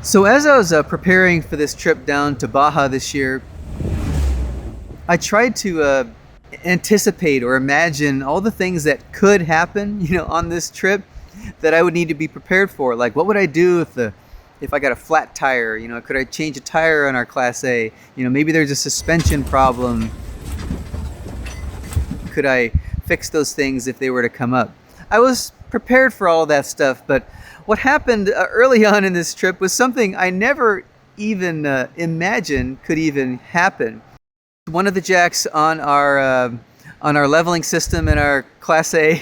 So as I was preparing for this trip down to Baja this year, I tried to anticipate or imagine all the things that could happen, on this trip that I would need to be prepared for. Like, what would I do if I got a flat tire? Could I change a tire on our Class A? Maybe there's a suspension problem. Could I fix those things if they were to come up? I was prepared for all of that stuff, but what happened early on in this trip was something I never even imagined could even happen. One of the jacks on our leveling system in our Class A,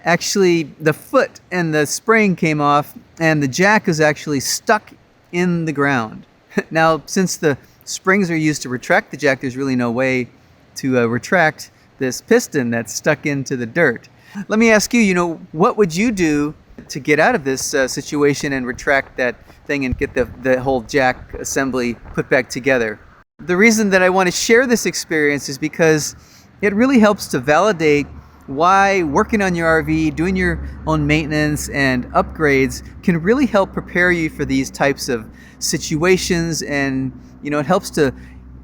actually the foot and the spring came off, and the jack is actually stuck in the ground. Now, since the springs are used to retract the jack, there's really no way to retract this piston that's stuck into the dirt. Let me ask you, what would you do to get out of this situation and retract that thing and get the whole jack assembly put back together? The reason that I want to share this experience is because it really helps to validate why working on your RV, doing your own maintenance and upgrades can really help prepare you for these types of situations, and it helps to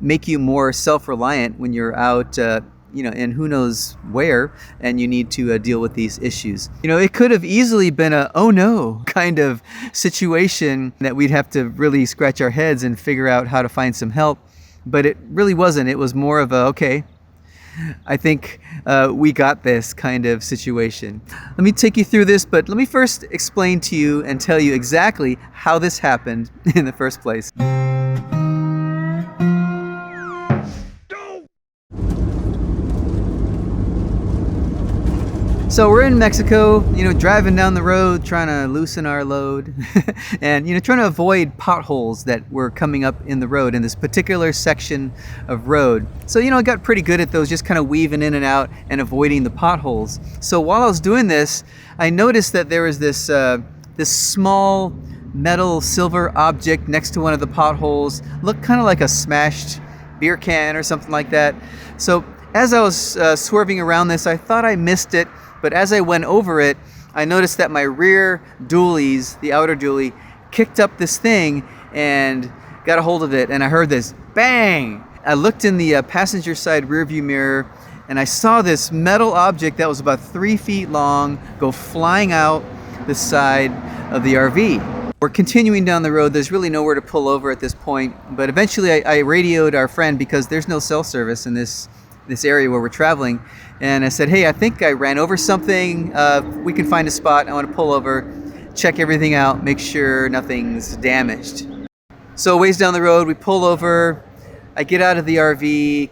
make you more self-reliant when you're out in who knows where, and you need to deal with these issues. It could have easily been a oh no kind of situation that we'd have to really scratch our heads and figure out how to find some help, but it really wasn't. It was more of a okay, I think we got this kind of situation. Let me take you through this, but let me first explain to you and tell you exactly how this happened in the first place. So we're in Mexico, driving down the road, trying to loosen our load and, trying to avoid potholes that were coming up in the road in this particular section of road. So, I got pretty good at those, just kind of weaving in and out and avoiding the potholes. So while I was doing this, I noticed that there was this small metal silver object next to one of the potholes, looked kind of like a smashed beer can or something like that. So as I was swerving around this, I thought I missed it. But as I went over it, I noticed that my rear dualies, the outer dually, kicked up this thing and got a hold of it. And I heard this bang. I looked in the passenger side rear view mirror, and I saw this metal object that was about 3 feet long go flying out the side of the RV. We're continuing down the road. There's really nowhere to pull over at this point. But eventually I radioed our friend, because there's no cell service in this area where we're traveling. And I said, hey, I think I ran over something. We can find a spot. I want to pull over, check everything out, make sure nothing's damaged. So a ways down the road, we pull over. I get out of the RV,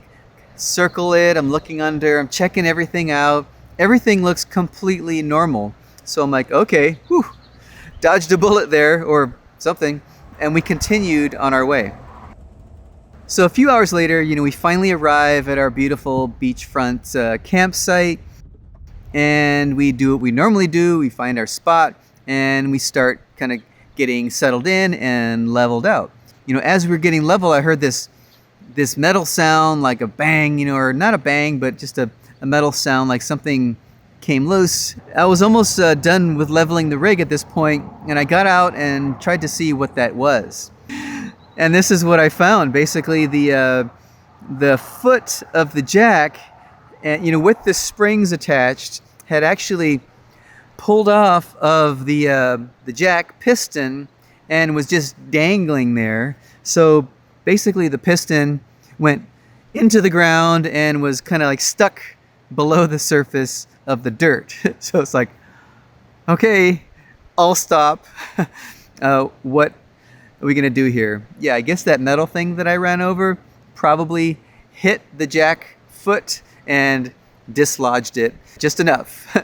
circle it. I'm looking under. I'm checking everything out. Everything looks completely normal. So I'm like, okay, whew, dodged a bullet there or something. And we continued on our way. So a few hours later, we finally arrive at our beautiful beachfront campsite, and we do what we normally do. We find our spot, and we start kind of getting settled in and leveled out. As we were getting level, I heard this metal sound like a bang, or not a bang, but just a metal sound like something came loose. I was almost done with leveling the rig at this point, and I got out and tried to see what that was. And this is what I found. Basically, the foot of the jack, with the springs attached, had actually pulled off of the jack piston and was just dangling there. So basically, the piston went into the ground and was kind of like stuck below the surface of the dirt. So it's like, okay, I'll stop. What are we gonna do here? Yeah, I guess that metal thing that I ran over probably hit the jack foot and dislodged it just enough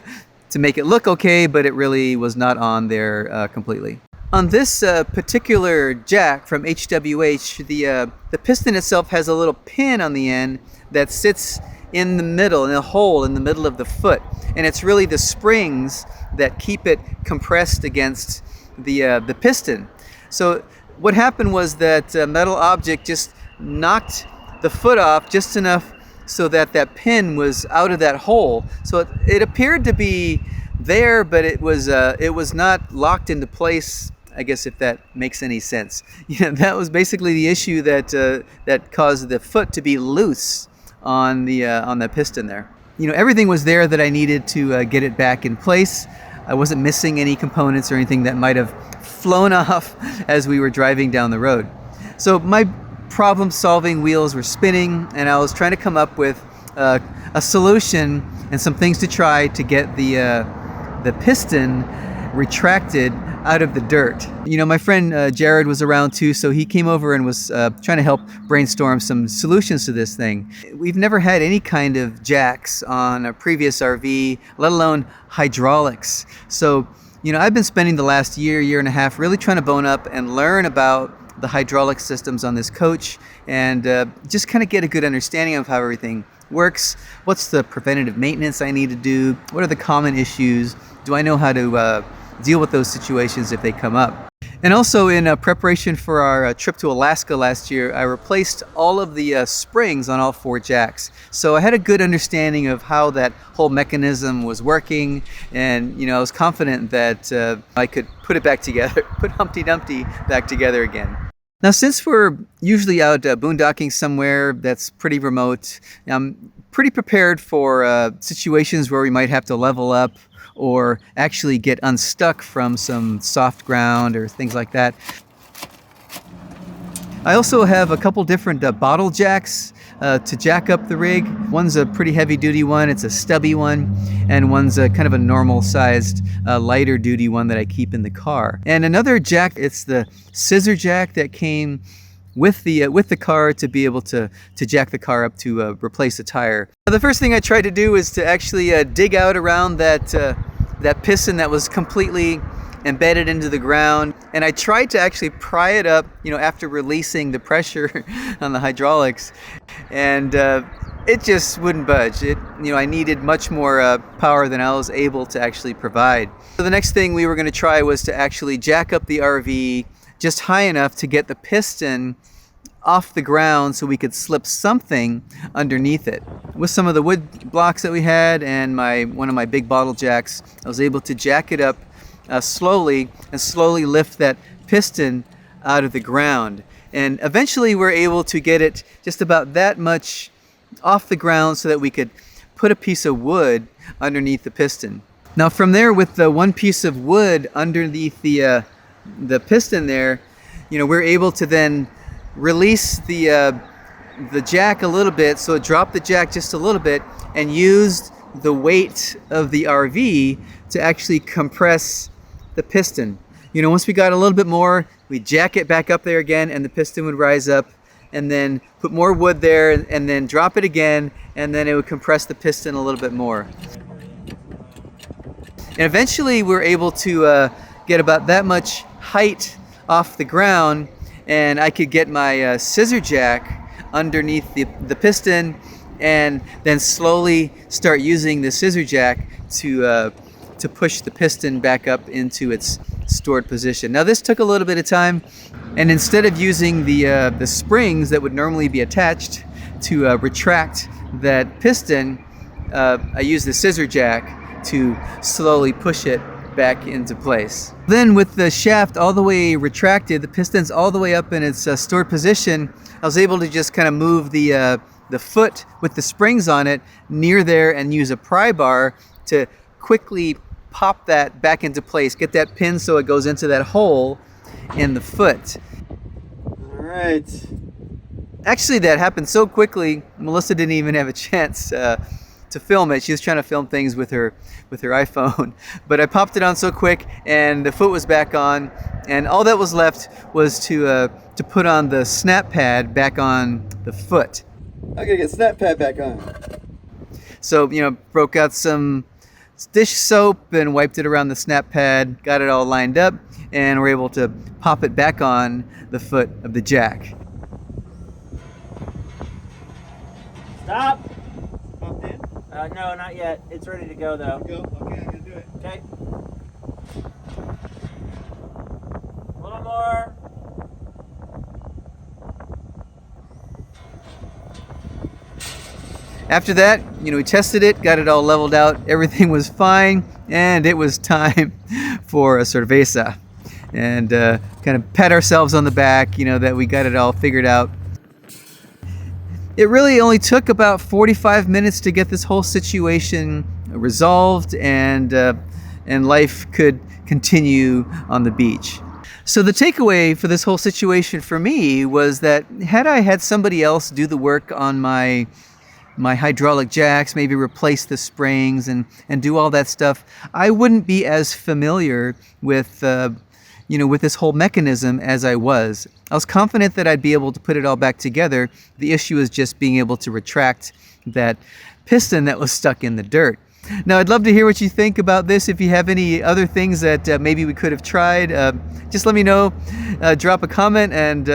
to make it look okay, but it really was not on there completely. On this particular jack from HWH, the piston itself has a little pin on the end that sits in the middle, in a hole in the middle of the foot, and it's really the springs that keep it compressed against the piston. So what happened was that metal object just knocked the foot off just enough so that that pin was out of that hole. So it appeared to be there, but it was not locked into place I guess if that makes any sense. That was basically the issue that caused the foot to be loose on the piston there. Everything was there that I needed to get it back in place. I wasn't missing any components or anything that might have flown off as we were driving down the road. So my problem-solving wheels were spinning, and I was trying to come up with a solution and some things to try to get the piston retracted out of the dirt. My friend Jared was around too, so he came over and was trying to help brainstorm some solutions to this thing. We've never had any kind of jacks on a previous RV, let alone hydraulics. So, I've been spending the last year and a half really trying to bone up and learn about the hydraulic systems on this coach and just kind of get a good understanding of how everything works. What's the preventative maintenance I need to do? What are the common issues? Do I know how to deal with those situations if they come up? And also in preparation for our trip to Alaska last year, I replaced all of the springs on all 4 jacks. So I had a good understanding of how that whole mechanism was working, and I was confident that I could put it back together, put Humpty Dumpty back together again. Now, since we're usually out boondocking somewhere that's pretty remote, I'm pretty prepared for situations where we might have to level up or actually get unstuck from some soft ground or things like that. I also have a couple different bottle jacks to jack up the rig. One's a pretty heavy duty one, it's a stubby one, and one's a kind of a normal sized lighter duty one that I keep in the car. And another jack, it's the scissor jack that came with the car to be able to jack the car up to replace a tire. The first thing I tried to do is to actually dig out around that piston that was completely embedded into the ground, and I tried to actually pry it up, after releasing the pressure on the hydraulics, and it just wouldn't budge. I needed much more power than I was able to actually provide. So the next thing we were going to try was to actually jack up the RV just high enough to get the piston off the ground so we could slip something underneath it. With some of the wood blocks that we had and one of my big bottle jacks, I was able to jack it up slowly lift that piston out of the ground. And eventually we're able to get it just about that much off the ground so that we could put a piece of wood underneath the piston. Now from there, with the one piece of wood underneath the piston there, we're able to then release the jack a little bit, so it dropped the jack just a little bit and used the weight of the RV to actually compress the piston. Once we got a little bit more, we jack it back up there again and the piston would rise up, and then put more wood there and then drop it again, and then it would compress the piston a little bit more. And eventually we're able to get about that much height off the ground, and I could get my scissor jack underneath the piston and then slowly start using the scissor jack to push the piston back up into its stored position. Now this took a little bit of time, and instead of using the springs that would normally be attached to retract that piston, I used the scissor jack to slowly push it back into place. Then with the shaft all the way retracted, the piston's all the way up in its stored position, I was able to just kind of move the foot with the springs on it near there and use a pry bar to quickly pop that back into place, get that pin so it goes into that hole in the foot. All right. Actually, that happened so quickly, Melissa didn't even have a chance to film it. She was trying to film things with her iPhone, but I popped it on so quick and the foot was back on, and all that was left was to put on the snap pad back on the foot. I gotta get snap pad back on. So, broke out some dish soap and wiped it around the snap pad, got it all lined up, and we're able to pop it back on the foot of the jack. Stop! Popped in? No, not yet. It's ready to go though. Go. Okay, I'm gonna do it. Okay. A little more. After that, we tested it, got it all leveled out, everything was fine, and it was time for a cerveza. and kind of pat ourselves on the back, that we got it all figured out. It really only took about 45 minutes to get this whole situation resolved, and life could continue on the beach. So the takeaway for this whole situation for me was that had I had somebody else do the work on my hydraulic jacks, maybe replace the springs and do all that stuff, I wouldn't be as familiar with with this whole mechanism as I was. I was confident that I'd be able to put it all back together. The issue is just being able to retract that piston that was stuck in the dirt. Now, I'd love to hear what you think about this. If you have any other things that maybe we could have tried, just let me know. Drop a comment, and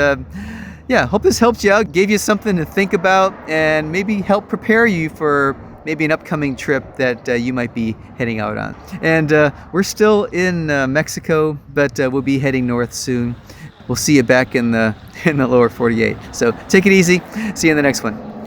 yeah, hope this helped you out, gave you something to think about, and maybe help prepare you for maybe an upcoming trip that you might be heading out on. And we're still in Mexico, but we'll be heading north soon. We'll see you back in the lower 48. So take it easy. See you in the next one.